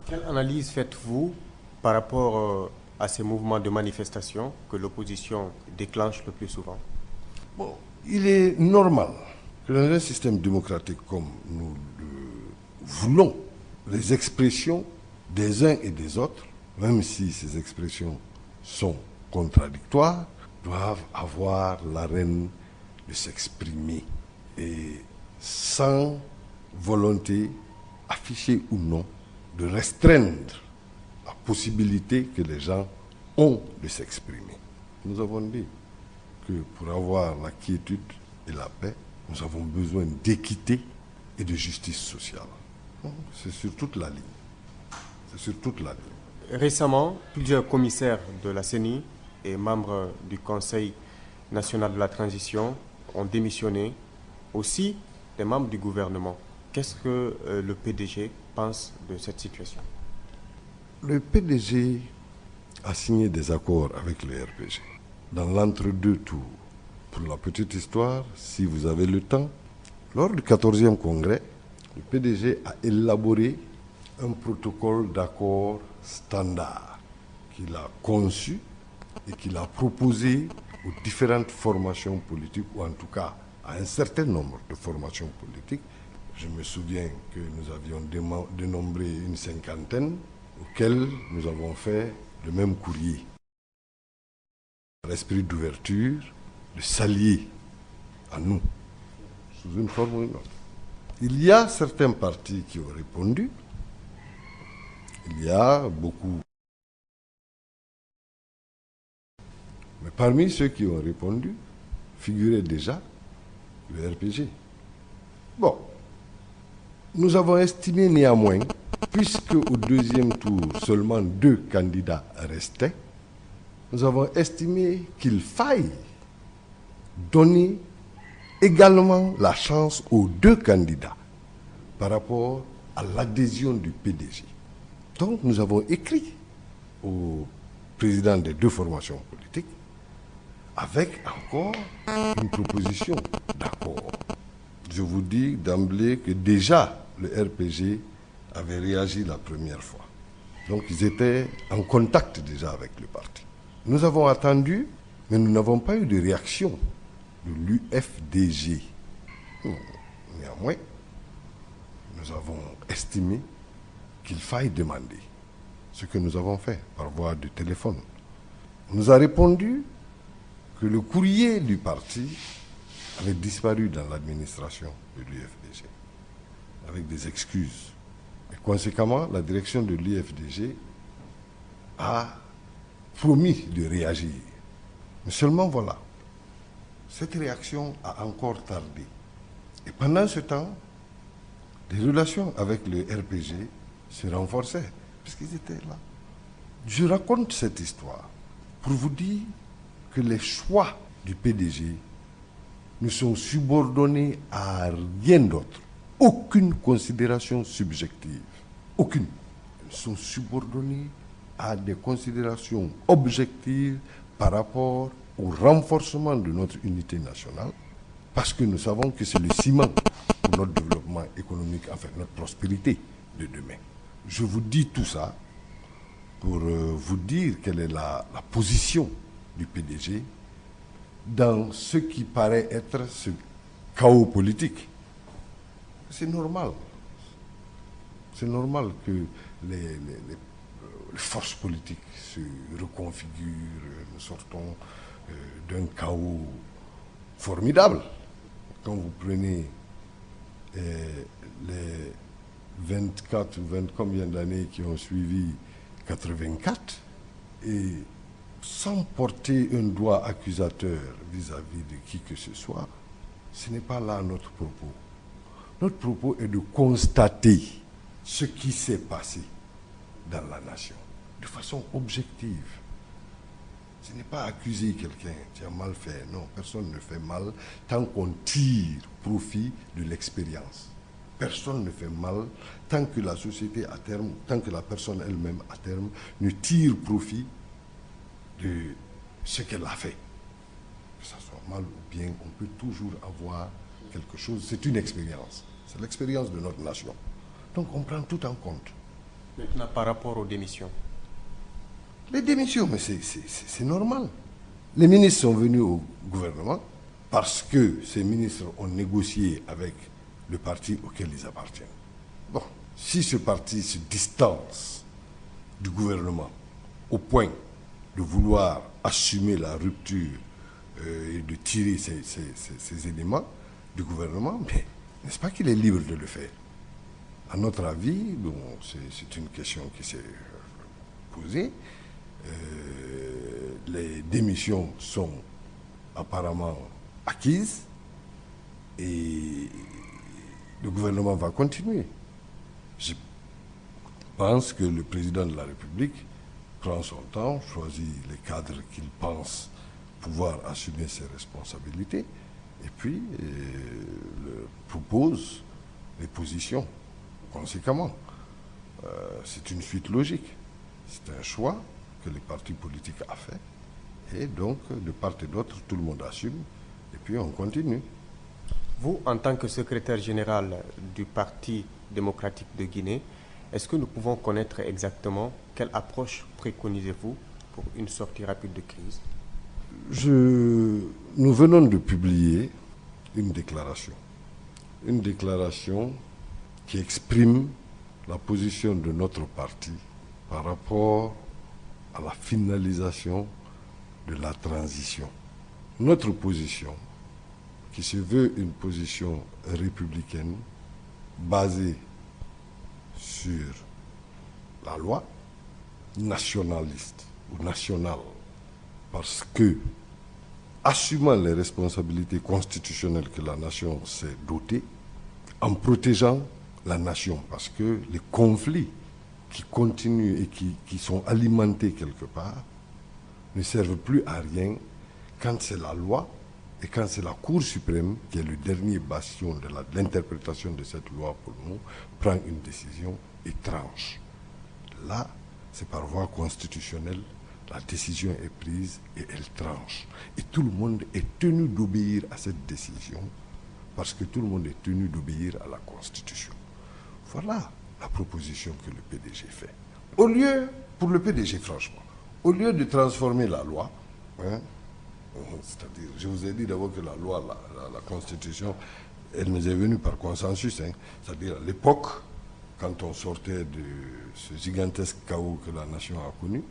Quelle analyse faites-vous par rapport à ces mouvements de manifestation que l'opposition déclenche le plus souvent? Bon, il est normal que dans un système démocratique comme nous le voulons, les expressions des uns et des autres, même si ces expressions sont contradictoires, doivent avoir l'arène de s'exprimer et sans volonté, affichée ou non, de restreindre la possibilité que les gens ont de s'exprimer. Nous avons dit que pour avoir la quiétude et la paix, nous avons besoin d'équité et de justice sociale. C'est sur toute la ligne. C'est sur toute la ligne. Récemment, plusieurs commissaires de la CENI et membres du Conseil national de la transition ont démissionné, aussi des membres du gouvernement. Qu'est-ce que le PDG pense de cette situation? Le PDG a signé des accords avec le RPG dans l'entre-deux tours. Pour la petite histoire, si vous avez le temps, lors du 14e congrès, le PDG a élaboré un protocole d'accord standard qu'il a conçu et qu'il a proposé aux différentes formations politiques, ou en tout cas à un certain nombre de formations politiques. Je me souviens que nous avions dénombré une cinquantaine auxquelles nous avons fait le même courrier. L'esprit d'ouverture, de s'allier à nous, sous une forme ou une autre. Il y a certains partis qui ont répondu. Il y a beaucoup. Mais parmi ceux qui ont répondu, figurait déjà le RPG. Bon, nous avons estimé néanmoins, puisque au deuxième tour, seulement 2 candidats restaient, nous avons estimé qu'il faille donner également la chance aux 2 candidats par rapport à l'adhésion du PDG. Donc nous avons écrit au président des 2 formations politiques avec encore une proposition d'accord. Je vous dis d'emblée que déjà le RPG avait réagi la première fois. Donc ils étaient en contact déjà avec le parti. Nous avons attendu, mais nous n'avons pas eu de réaction de l'UFDG. Néanmoins, nous avons estimé qu'il faille demander, ce que nous avons fait par voie de téléphone. On nous a répondu que le courrier du parti avait disparu dans l'administration de l'UFDG, avec des excuses. Et conséquemment, la direction de l'UFDG a promis de réagir. Mais seulement voilà, cette réaction a encore tardé. Et pendant ce temps, les relations avec le RPG se renforçaient, puisqu'ils étaient là. Je raconte cette histoire pour vous dire que les choix du PDG ne sont subordonnés à rien d'autre. Aucune considération subjective. Aucune. Ils sont subordonnés à des considérations objectives par rapport au renforcement de notre unité nationale, parce que nous savons que c'est le ciment pour notre développement économique, enfin notre prospérité de demain. Je vous dis tout ça pour vous dire quelle est la position du PDG dans ce qui paraît être ce chaos politique. C'est normal. C'est normal que les forces politiques se reconfigurent. Nous sortons d'un chaos formidable. Quand vous prenez les 24 ou 20 combien d'années qui ont suivi 84, et sans porter un doigt accusateur vis-à-vis de qui que ce soit, ce n'est pas là notre propos. Notre propos est de constater ce qui s'est passé dans la nation, de façon objective. Ce n'est pas accuser quelqu'un, tu as mal fait. Non, personne ne fait mal tant qu'on tire profit de l'expérience. Personne ne fait mal tant que la société à terme, tant que la personne elle-même à terme ne tire profit de ce qu'elle a fait. Que ça soit mal ou bien, on peut toujours avoir quelque chose. C'est une expérience. C'est l'expérience de notre nation. Donc on prend tout en compte. Maintenant, par rapport aux démissions. Les démissions, mais c'est normal. Les ministres sont venus au gouvernement parce que ces ministres ont négocié avec le parti auquel ils appartiennent. Bon, si ce parti se distance du gouvernement au point de vouloir assumer la rupture et de tirer ces éléments du gouvernement, mais n'est-ce pas qu'il est libre de le faire? À notre avis, bon, c'est une question qui s'est posée. Les démissions sont apparemment acquises et le gouvernement va continuer. Je pense que le président de la République prend son temps, choisit les cadres qu'il pense pouvoir assumer ses responsabilités et puis propose les positions conséquemment. C'est une suite logique. C'est un choix que les partis politiques ont fait. Et donc, de part et d'autre, tout le monde assume. Et puis, on continue. Vous, en tant que secrétaire général du Parti démocratique de Guinée, est-ce que nous pouvons connaître exactement quelle approche préconisez-vous pour une sortie rapide de crise? Nous venons de publier une déclaration. Une déclaration qui exprime la position de notre parti par rapport à la finalisation de la transition. Notre position, qui se veut une position républicaine, basée sur la loi, nationaliste ou nationale, parce que, assumant les responsabilités constitutionnelles que la nation s'est dotée, en protégeant la nation, parce que les conflits qui continuent et qui sont alimentés quelque part ne servent plus à rien quand c'est la loi et quand c'est la Cour suprême qui est le dernier bastion de l'interprétation de cette loi pour nous, prend une décision et tranche. Là, c'est par voie constitutionnelle, la décision est prise et elle tranche. Et tout le monde est tenu d'obéir à cette décision parce que tout le monde est tenu d'obéir à la Constitution. Voilà la proposition que le PDG fait. Au lieu, pour le PDG franchement, au lieu de transformer la loi, hein, c'est-à-dire, je vous ai dit d'abord que la loi, la Constitution, elle nous est venue par consensus, hein, c'est-à-dire à l'époque, quand on sortait de ce gigantesque chaos que la nation a connu,